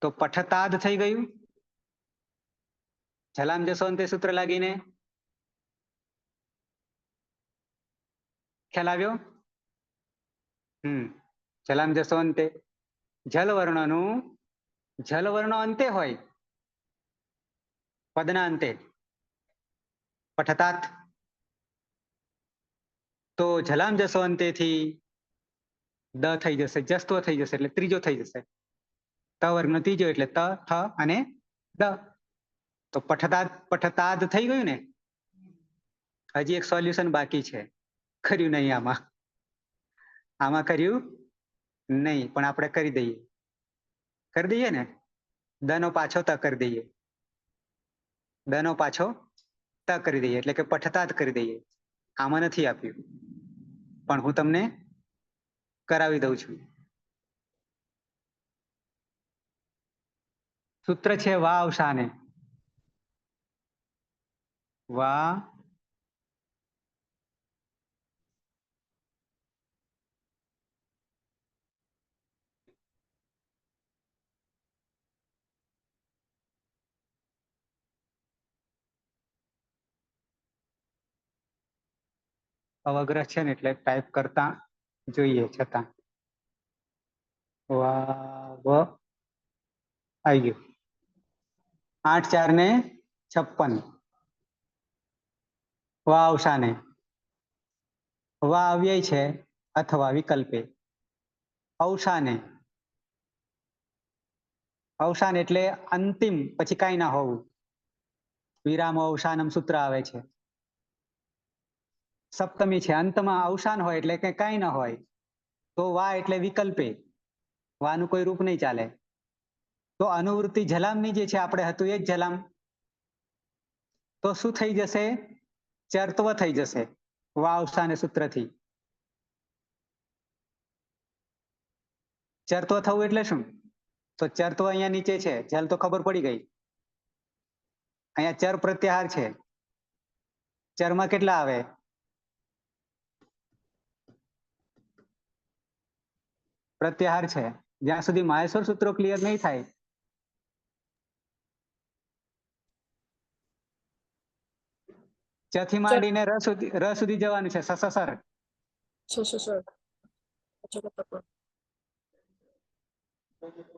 તો પઠતાદ થઈ ગયું. જલામ જસો અંતે સૂત્ર લાગીને. ખ્યાલ આવ્યો? જલામ જસો અંતે. જલ વર્ણો અંતે હોય, પદના અંતે, પઠતાત. તો જલામ જસો અંતેથી દ થઈ જશે, જસ્ત્વ થઈ જશે, એટલે ત્રીજો થઈ જશે. ત વર્ગનો ત્રીજો એટલે ત, થ અને દ. તો પઠતાદ થઈ ગયું ને. હજી એક સોલ્યુશન બાકી છે. કર્યું નહીં આમાં કર્યું નહીં, પણ આપણે કરી દઈએ ને. દ નો પાછો ત કરી દઈએ. દ નો પાછો ત કરી દઈએ, એટલે કે પઠતાદ કરી દઈએ. આમાં નથી આપ્યું. પણ હું તમને કરાવી દઉં છું. સૂત્ર છે વા અવસાને. વા અવગ્રહ છે ને એટલે ટાઈપ કરતા જોઈએ છતાં વા વ આવી ગયું. 8 4 ને 56. વા અવસાને. વા અવ્યય છે અથવા વિકલ્પે. અવસાને. અવસાન એટલે અંતિમ પછી કાંઈ ના હોવું. વિરામો અવસાનમ સૂત્ર આવે છે. સપ્તમી છે અંતમાં અવસાન હોય એટલે કે કાંઈ ના હોય તો વા એટલે વિકલ્પે. વાનું કોઈ રૂપ નહીં ચાલે. તો અનુવૃત્તિ જલામની જે છે આપણે હતું એ જ જલામ. તો શું થઈ જશે? ચરત્વ થઈ જશે વા અવસાને સૂત્રથી. ચરત્વ થવું એટલે શું? તો ચરત્વ અહીંયા નીચે છે જલ તો ખબર પડી ગઈ. અહીંયા ચર પ્રત્યાહાર છે. ચરમાં કેટલા આવે? પ્રત્યાહાર છે. જ્યાં સુધી માહેશ્વર સૂત્રો ક્લિયર નહીં થાય ચથી માંડીને ર સુધી જવાનું છે. સસસર.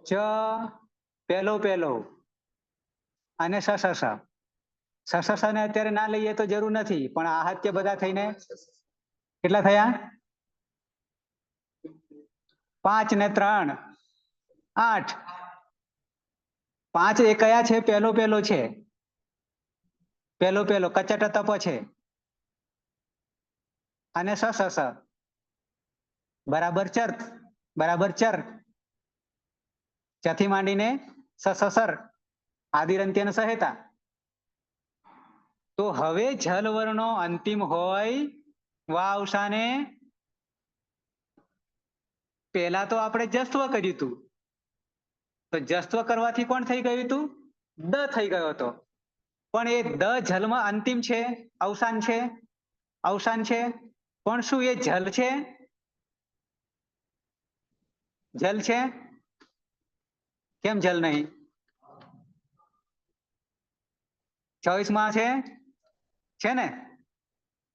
ચ પહેલો અને સસસ. સસસ ને અત્યારે ના લઈએ તો જરૂર નથી પણ આહાત્ય બધા થઈને કેટલા થયા? 5 ને 3 8. 5 એ કયા છે? પહેલો છે. પહેલો કચટ તપ છે અને સસસ બરાબર ચર્ત બરાબર ચર. ચથી માંડીને સસસર આદિરંત્યન સહેતા. તો હવે જલ વર્ણો અંતિમ હોય વા અવસાને. પહેલા તો આપણે જસ્ત્વ કર્યું હતું તો જસ્ત્વ કરવાથી કોણ થઈ ગયું હતું? દ થઈ ગયો હતો. પણ એ દ જલમાં અંતિમ છે. અવસાન છે પણ શું એ જલ છે? જલ છે? કેમ જલ નહીં? 24 માં છે ને?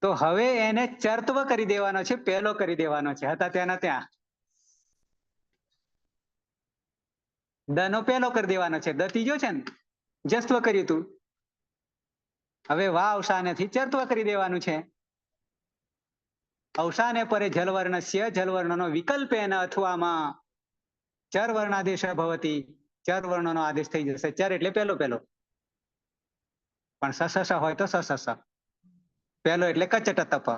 તો હવે એને ચર્ત્વ કરી દેવાનો છે. પહેલો કરી દેવાનો છે. હતા ત્યાંના ત્યાં દ નો પહેલો કરી દેવાનો છે. દ ત્રીજો છે ને? જસ્ત્વ કર્યું હતું. હવે વા અવસાનેથી ચર્ત્વ કરી દેવાનું છે. અવસાને પરે જલવર્ણસ્ય જલવર્ણનો વિકલ્પેન અથવામાં ચર વર્ણાદેશ ભવતી. ચર વર્ણનો આદેશ થઈ જશે. ચર એટલે પહેલો પણ સસસ હોય તો સસસ. પહેલો એટલે કચટ તપ.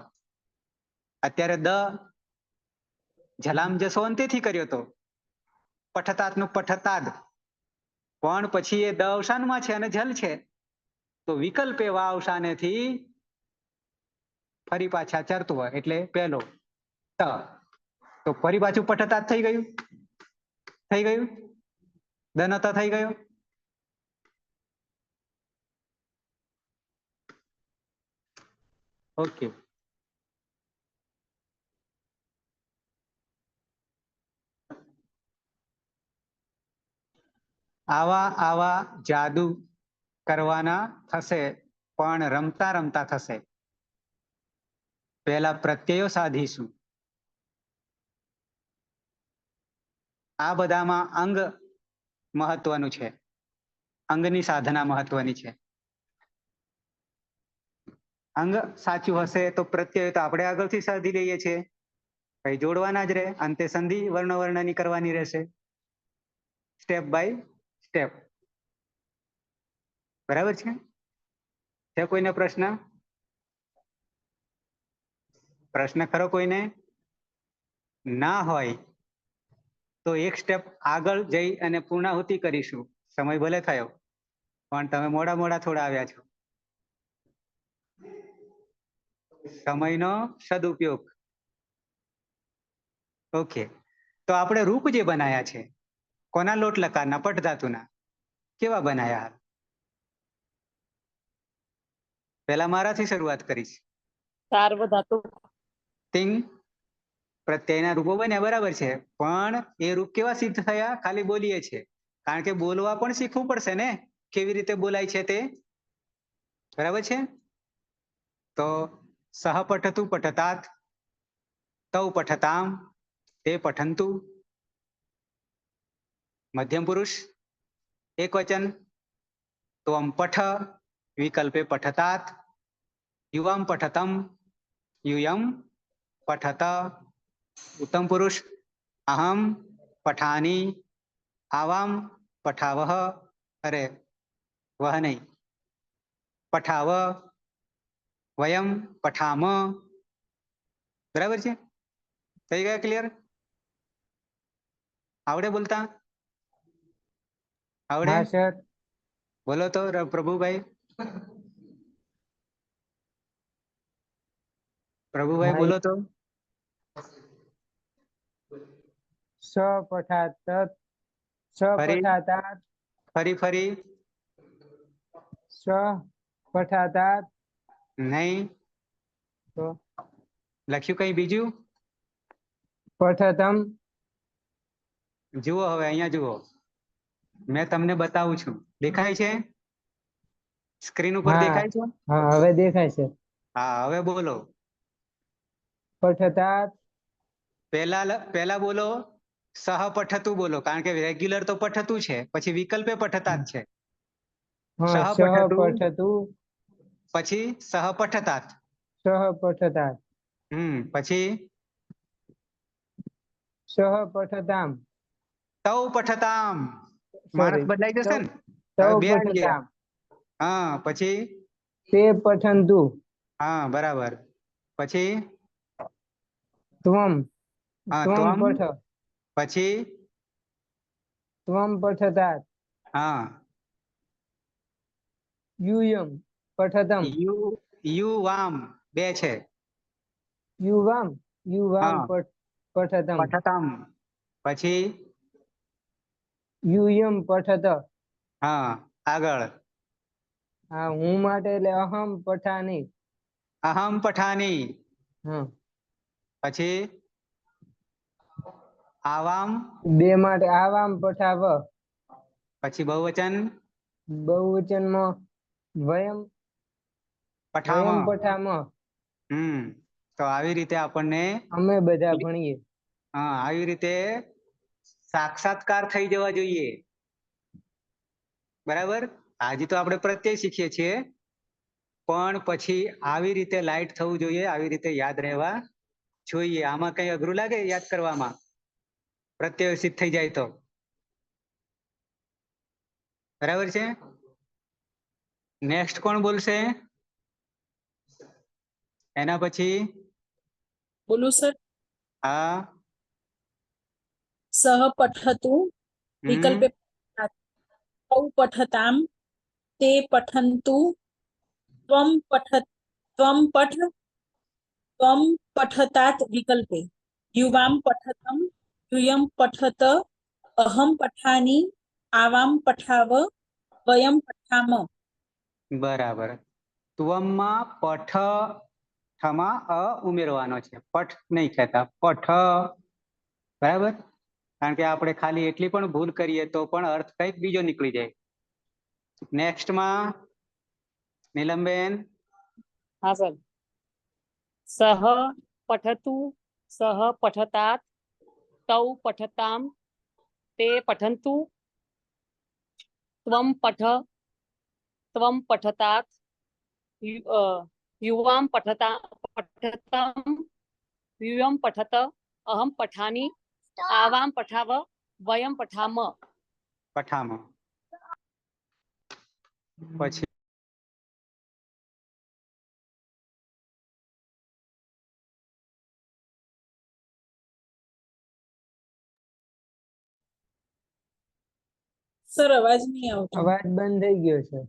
અત્યારે દ જલામ જસો અંતેથી કર્યો હતો. પઠતાતનું પઠતાદ પણ પછી એ દ અવસાનમાં છે અને જલ છે તો વિકલ્પ એવા અવસાનેથી ફરી પાછા ચરત્વ એટલે પહેલો ત. તો ફરી પાછું પઠતાદ થઈ ગયું દનત થઈ ગયો. ઓકે. આવા જાદુ કરવાના થશે પણ રમતા રમતા થશે. પહેલા પ્રત્યયો સાધીશું. આ બધામાં અંગ મહત્વનું છે. અંગની સાધના મહત્વની છે. અંગ સાચું હશે તો પ્રત્યય તો આપણે આગળથી સાધી લઈએ છીએ. કઈ જોડવાના જ રહે. અંતે સંધિ વર્ણની કરવાની રહેશે. Step by step. બરાબર છે કોઈને પ્રશ્ન ખરો કોઈને? ના હોય તો એક સ્ટેપ આગળ જઈ અને પૂર્ણાહુતિ કરીશું. સમય ભલે થયો પણ તમે મોડા થોડા આવ્યા છો. સમયનો સદુપયોગ ઓકે, તો આપણે રૂપ જે બનાયા છે કોના લોટ લકારના પટ ધાતુના કેવા બનાયા? પહેલા મારાથી શરૂઆત કરીશ. સાર્વધાતુક. તિંગ પ્રત્યયના રૂપો બન્યા બરાબર છે, પણ એ રૂપ કેવા સિદ્ધ થયા? ખાલી બોલીએ છે, કારણ કે બોલવા પણ શીખવું પડશે ને, કેવી રીતે બોલાય છે તે. બરાબર છે. તો સહ પઠતુ પઠતાત, તૌ પઠતામ, તે પઠંતુ. મધ્યમ પુરુષ એક વચન, ત્વમ પઠ વિકલ્પે પઠતાત, યુવામ પઠતમ, यूयम पठत. उत्तम पुरुष अहम पठानी, आवाम पठावह, अरे वह नहीं, पठाव, वयम पठाम. बराबर છે? થઈ ગયા ક્લિયર? આવડે બોલતા? આવડે? હા સર. બોલો તો પ્રભુભાઈ. પ્રભુભાઈ હા, બોલો તો. સ પઠાત, સ ફરી પઠાતાત, ફરી સ પઠાતાત. નહીં તો લખ્યું કઈ બીજું? પઠતમ. જુઓ હવે અહીંયા જુઓ, મેં તમને બતાવું છું. દેખાય છે? સ્ક્રીન ઉપર હા દેખાય છે? હા હવે દેખાય છે. હા, હવે બોલો. પઠતાત. પહેલા બોલો સહ પઠતું બોલો, કારણ કે રેગ્યુલર તો પઠતું છે, પછી વિકલ્પે પઠતાત છે. હા સહ સહ પઠતું, પઠતું, પછી સહ પઠતાત. સહ પઠતાત, પછી સહ પઠતામ. તૌ પઠતામ. માણસ સોરી, બદલાઈ જશે ને, તૌ હવે બે આવી ગયા. પઠતામ, હા, પછી તે પઠંતુ, હા બરાબર. પછી ત્વમ, હા ત્વમ ત્વમ, પઠ, પછી ત્વમ પઠતાત, હા યુયમ પઠતમ, યુવામ, બે છે. યુવામ, યુવામ હા પઠતમ, પઠતામ. પછી યુયમ પઠત. હા આગળ હા હું માટે એટલે અહમ પઠાની. અહમ પઠાની. હા પછી આવામ, બે માટે આવામ પઠાવ. પછી બહુવચન બહુવચનમાં વયમ, પઠામ. વયમ પઠામ. તો આવી રીતે આપણને અમે બધા ભણીએ. હા આવી રીતે સાક્ષાત્કાર થઈ જવા જોઈએ. બરાબર. આજે તો આપણે પ્રત્યય શીખીએ છીએ, પણ પછી આવી રીતે લાઈટ થવું જોઈએ, આવી રીતે યાદ રહેવા જોઈએ. આમાં કઈ અઘરું લાગે યાદ કરવામાં? પ્રત્યય સિદ્ધ થઈ જાય તો. બરાબર છે. નેક્સ્ટ કોણ બોલશે? એના પછી બોલું સર? હા સહ પઠતુ વિકલ્પે પઠતાત, તૌ પઠતામ, તે પઠંતુ, ત્વમ પઠતાત વિકલ્પે, યુવામ પઠતમ, यूयम पठत, अहम पठानी, आवाम पठाव, वयम पठाम. બરાબર. ત્વમમાં પઠમાં અ ઉમેરવાનો છે, પઠ નહીં કહેતા, પઠ. બરાબર. કારણ કે આપણે ખાલી એટલી પણ ભૂલ કરીએ તો પણ અર્થ કંઈક બીજો નીકળી જાય. નેક્સ્ટમાં નીલમબેન. હા સર. સહ પઠતુ, સહ પઠતાત, તૌ પઠતામ, તે પઠંતુ, ત્વમ પઠતાત, युवाम पठतम, यूयम पठत, अहम पठानी, आवाम पठाव, वयम पठाम. પઠામ. પછી સર અવાજ નહીં આવતો. અવાજ બંધ થઈ ગયો છે.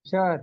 સર.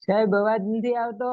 સાહેબ અવાજ નથી આવતો.